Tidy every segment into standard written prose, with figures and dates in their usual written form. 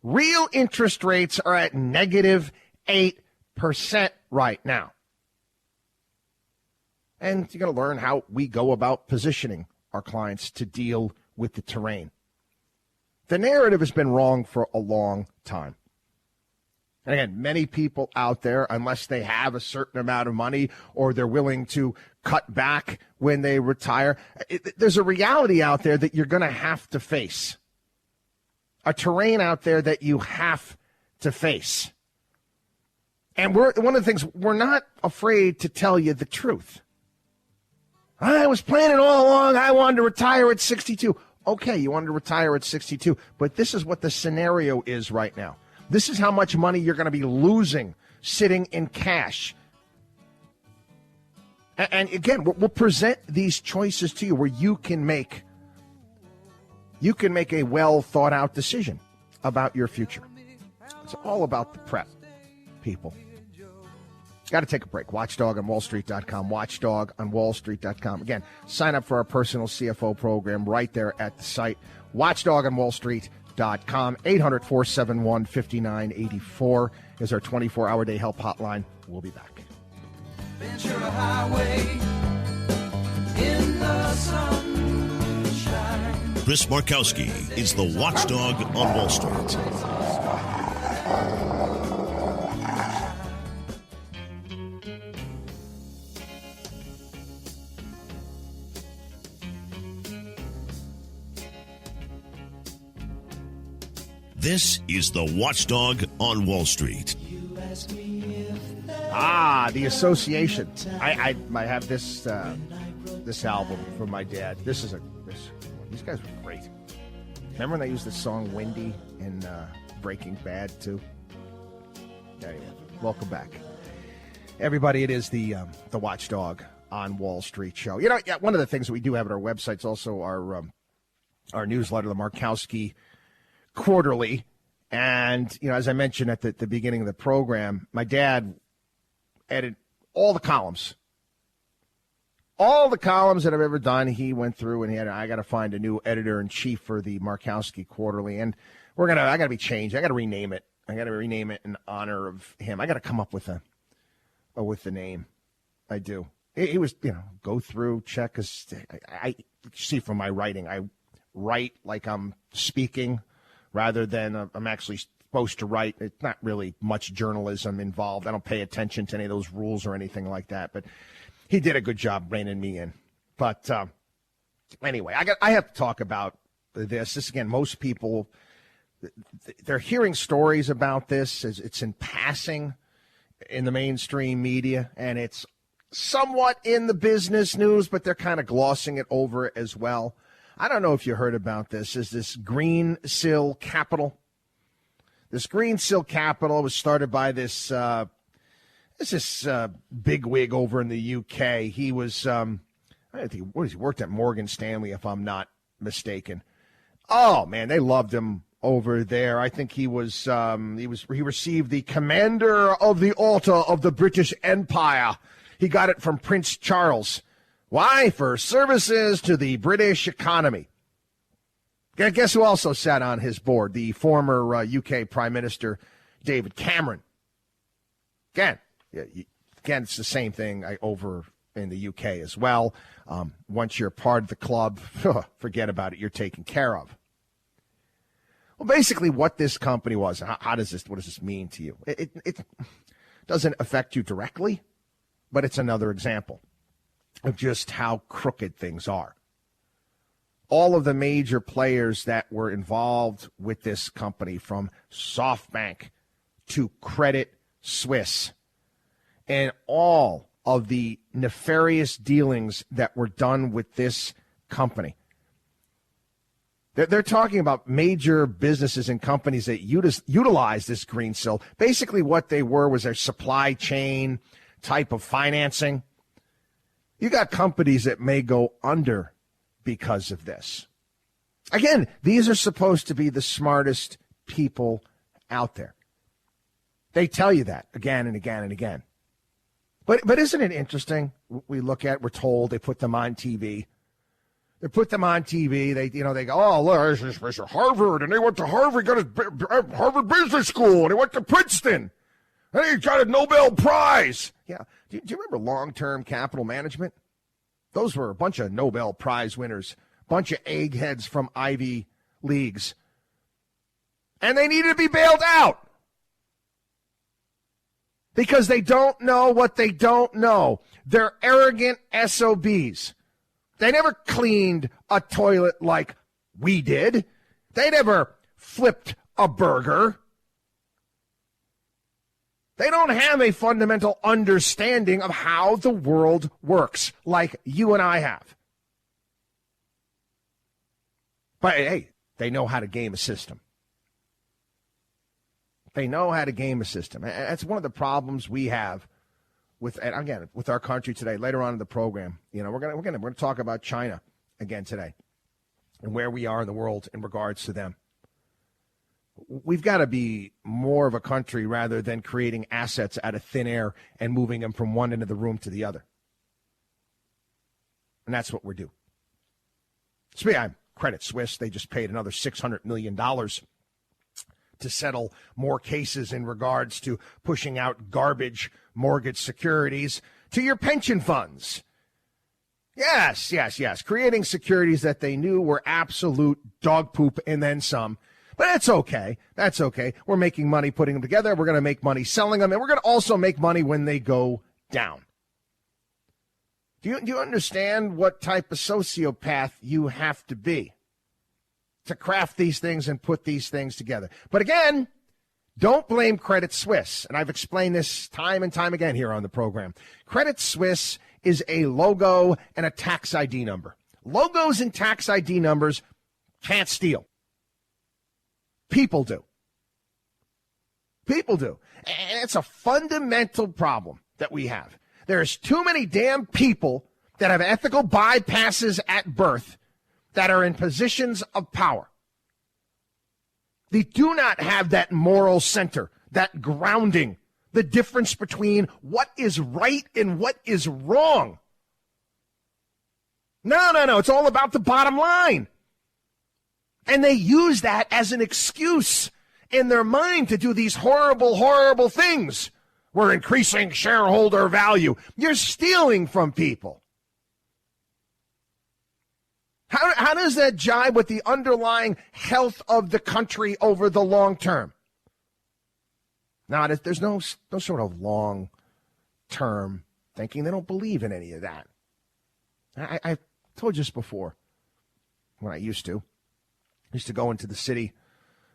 Real interest rates are at -8% right now. And you're going to learn how we go about positioning our clients to deal with the terrain. The narrative has been wrong for a long time. And again, many people out there, unless they have a certain amount of money or they're willing to cut back when they retire, there's a reality out there that you're going to have to face. A terrain out there that you have to face. And one of the things, we're not afraid to tell you the truth. I was planning all along, I wanted to retire at 62. Okay, you wanted to retire at 62, but this is what the scenario is right now. This is how much money you're going to be losing sitting in cash. And again, we'll present these choices to you where you can make a well thought out decision about your future. It's all about the prep, people. Got to take a break. WatchdogOnWallStreet.com. WatchdogOnWallStreet.com. Again, sign up for our personal CFO program right there at the site. WatchdogOnWallStreet.com. 800-471-5984 is our 24-hour day help hotline. We'll be back. Ventura Highway in the sunshine. Chris Markowski is the Watchdog on Wall Street. This is the Watchdog on Wall Street. The Association. I have this album from my dad. These guys were great. Remember when they used the song "Wendy" in Breaking Bad too? Anyway, welcome back, everybody. It is the Watchdog on Wall Street show. You know, one of the things that we do have at our website is also our newsletter, the Markowski Quarterly. And, you know, as I mentioned at the beginning of the program, my dad edited all the columns. All the columns that I've ever done, he went through and I got to find a new editor-in-chief for the Markowski Quarterly. And I got to be changed. I got to rename it. I got to rename it in honor of him. I got to come up with the name. I do. He was, go through, check. Cause I see from my writing, I write like I'm speaking rather than I'm actually supposed to write. It's not really much journalism involved. I don't pay attention to any of those rules or anything like that. But he did a good job reining me in. But anyway, I have to talk about this. This, again, most people, they're hearing stories about this as it's in passing in the mainstream media, and it's somewhat in the business news, but they're kind of glossing it over as well. I don't know if you heard about this. Is this Greensill Capital? This Greensill Capital was started by this bigwig over in the UK. He was, he worked at Morgan Stanley, if I'm not mistaken. Oh man, they loved him over there. I think he received the Commander of the Order of the British Empire. He got it from Prince Charles. Why? For services to the British economy. Guess who also sat on his board? The former UK Prime Minister, David Cameron. Again, it's the same thing over in the UK as well. Once you're part of the club, forget about it. You're taken care of. Well, basically what this company was, what does this mean to you? It doesn't affect you directly, but it's another example of just how crooked things are. All of the major players that were involved with this company, from SoftBank to Credit Suisse, and all of the nefarious dealings that were done with this company. They're talking about major businesses and companies that utilize this Greensill. Basically what they were was their supply chain type of financing. You got companies that may go under because of this. Again, these are supposed to be the smartest people out there. They tell you that again and again and again. But isn't it interesting? We're told, they put them on TV. They put them on TV. They go, oh, look, this is Harvard, and they went to Harvard, got his Harvard Business School, and he went to Princeton, and he got a Nobel Prize. Yeah. Do you remember long-term capital management? Those were a bunch of Nobel Prize winners, bunch of eggheads from Ivy Leagues, and they needed to be bailed out because they don't know what they don't know. They're arrogant SOBs. They never cleaned a toilet like we did. They never flipped a burger. They don't have a fundamental understanding of how the world works like you and I have. But, hey, they know how to game a system. They know how to game a system. That's one of the problems we have with our country today. Later on in the program, we're gonna talk about China again today and where we are in the world in regards to them. We've got to be more of a country rather than creating assets out of thin air and moving them from one end of the room to the other. And that's what we're doing. So, Credit Suisse, they just paid another $600 million to settle more cases in regards to pushing out garbage mortgage securities to your pension funds. Yes. Creating securities that they knew were absolute dog poop and then some. But that's okay. That's okay. We're making money putting them together. We're going to make money selling them. And we're going to also make money when they go down. Do you understand what type of sociopath you have to be to craft these things and put these things together? But again, don't blame Credit Suisse. And I've explained this time and time again here on the program. Credit Suisse is a logo and a tax ID number. Logos and tax ID numbers can't steal. People do. People do. And it's a fundamental problem that we have. There's too many damn people that have ethical bypasses at birth that are in positions of power. They do not have that moral center, that grounding, the difference between what is right and what is wrong. No. It's all about the bottom line. And they use that as an excuse in their mind to do these horrible, horrible things. We're increasing shareholder value. You're stealing from people. How does that jibe with the underlying health of the country over the long term? Now, there's no sort of long-term thinking. They don't believe in any of that. I told you this before when I used to go into the city.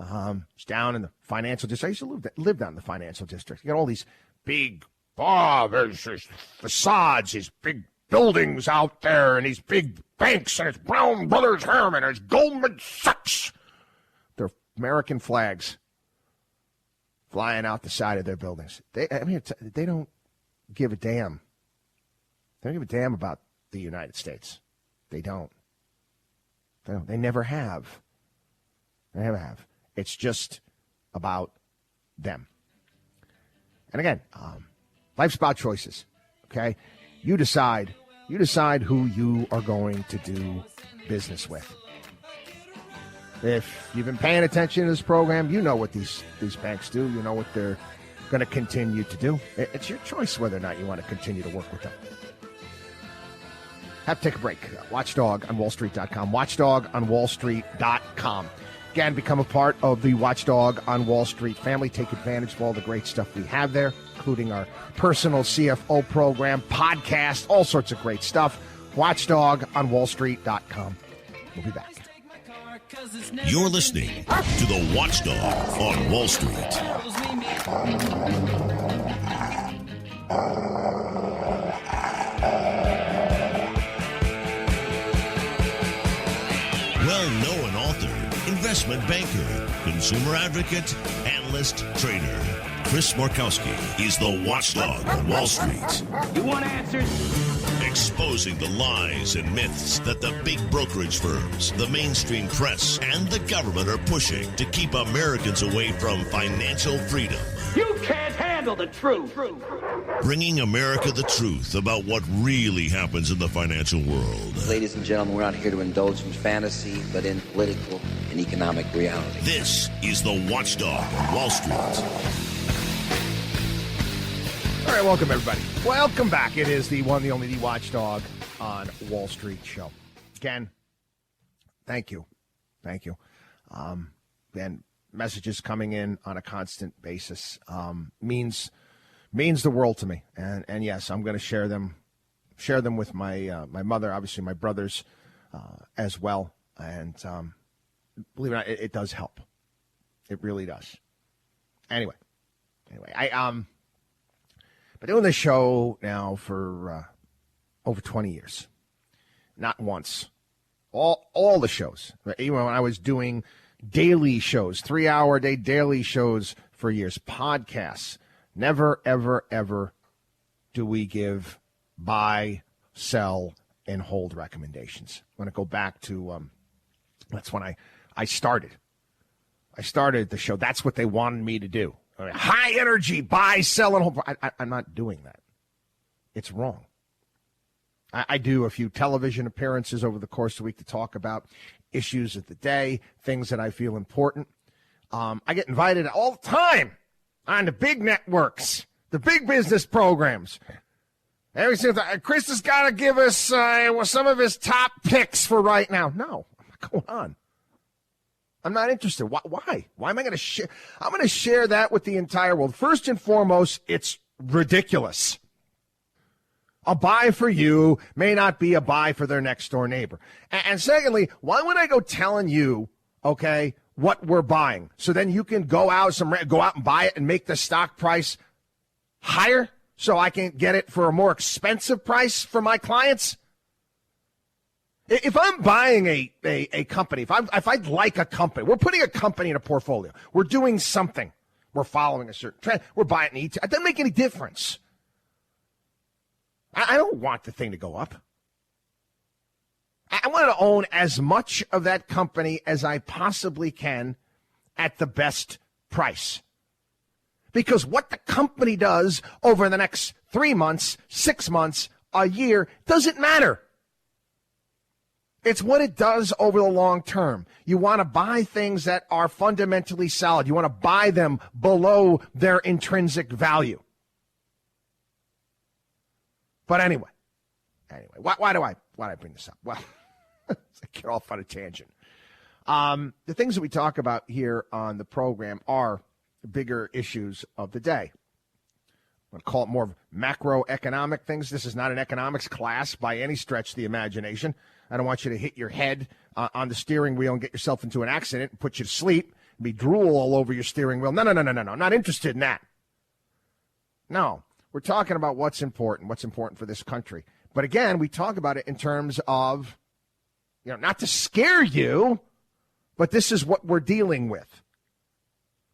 It's down in the financial district. I used to live down in the financial district. You got all these big, there's facades, these big buildings out there, and these big banks, and it's Brown Brothers Harriman, and it's Goldman Sachs. They're American flags flying out the side of their buildings. They don't give a damn. They don't give a damn about the United States. They don't. They never have. They never have. It's just about them. And again, life's about choices, okay? You decide who you are going to do business with. If you've been paying attention to this program, you know what these banks do. You know what they're going to continue to do. It's your choice whether or not you want to continue to work with them. Have to take a break. WatchdogOnWallStreet.com. WatchdogOnWallStreet.com. Again, become a part of the Watchdog on Wall Street family. Take advantage of all the great stuff we have there, including our personal CFO program, podcast, all sorts of great stuff. WatchdogOnWallStreet.com. We'll be back. You're listening to the Watchdog on Wall Street. Well-known author, investment banker, consumer advocate, analyst, trader. Chris Markowski is the Watchdog on Wall Street. You want answers? exposing the lies and myths that the big brokerage firms, the mainstream press, and the government are pushing to keep Americans away from financial freedom. You can't handle the truth. Bringing America the truth about what really happens in the financial world. Ladies and gentlemen, we're not here to indulge in fantasy, but in political and economic reality. This is the Watchdog on Wall Street. All right, welcome, everybody. Welcome back. It is the one, the only, the Watchdog on Wall Street show. Again, thank you. Thank you. And messages coming in on a constant basis means the world to me. And yes, I'm going to share them with my mother, obviously my brothers as well. And believe it or not, it does help. It really does. Anyway, I been doing this show now for over 20 years. Not once. All the shows. Even when I was doing daily shows, 3-hour-a-day daily shows for years, podcasts. Never, ever, ever do we give buy, sell, and hold recommendations. I'm going to go back to that's when I started. I started the show. That's what they wanted me to do. High energy, buy, sell, and hold. I'm not doing that. It's wrong. I do a few television appearances over the course of the week to talk about issues of the day, things that I feel important. I get invited all the time on the big networks, the big business programs. Every single time, Chris has got to give us some of his top picks for right now. No, I'm not going on. I'm not interested. Why? Why am I going to share? I'm going to share that with the entire world. First and foremost, it's ridiculous. A buy for you may not be a buy for their next door neighbor. And secondly, why would I go telling you, okay, what we're buying? So then you can go out and buy it and make the stock price higher so I can get it for a more expensive price for my clients? If I'm buying a company, if I'd like a company, we're putting a company in a portfolio. We're doing something. We're following a certain trend. We're buying an ETF. It doesn't make any difference. I don't want the thing to go up. I want to own as much of that company as I possibly can at the best price. Because what the company does over the next 3 months, 6 months, a year, doesn't matter. It's what it does over the long term. You want to buy things that are fundamentally solid. You want to buy them below their intrinsic value. But anyway, why do I bring this up? Well, I get off on a tangent. The things that we talk about here on the program are the bigger issues of the day. I'm going to call it more of macroeconomic things. This is not an economics class by any stretch of the imagination. I don't want you to hit your head on the steering wheel and get yourself into an accident and put you to sleep and be drool all over your steering wheel. No. I'm not interested in that. No, we're talking about what's important for this country. But again, we talk about it in terms of, not to scare you, but this is what we're dealing with.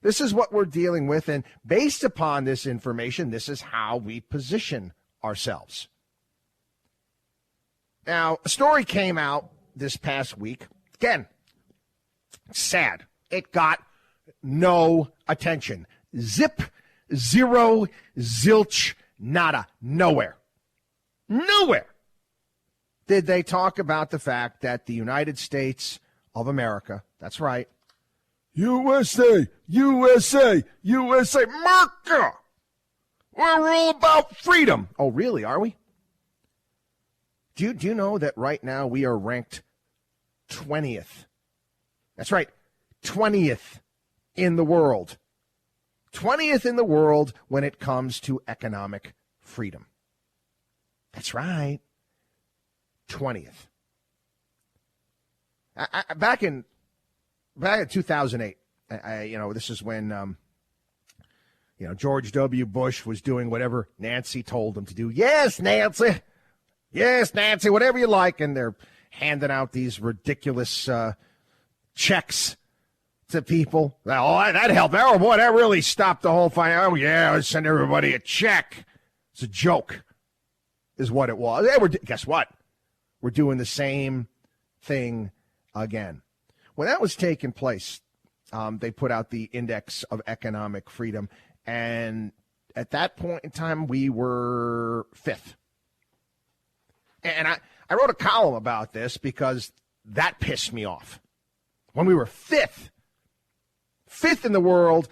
This is what we're dealing with, and based upon this information, this is how we position ourselves. Now, a story came out this past week. Again, sad. It got no attention. Zip, zero, zilch, nada. Nowhere did they talk about the fact that the United States of America, that's right, USA, America. We're all about freedom. Oh, really? Are we? Do you know that right now we are ranked 20th? That's right, 20th in the world. 20th in the world when it comes to economic freedom. That's right, 20th. Back in 2008, this is when, George W. Bush was doing whatever Nancy told him to do. Yes, Nancy, whatever you like. And they're handing out these ridiculous checks to people. Oh, that helped. Oh, boy, that really stopped the whole fight. Oh, yeah, I'll send everybody a check. It's a joke. is what it was. Guess what? We're doing the same thing again. When that was taking place, they put out the Index of Economic Freedom, and at that point in time, we were fifth. And I wrote a column about this because that pissed me off. When we were fifth in the world,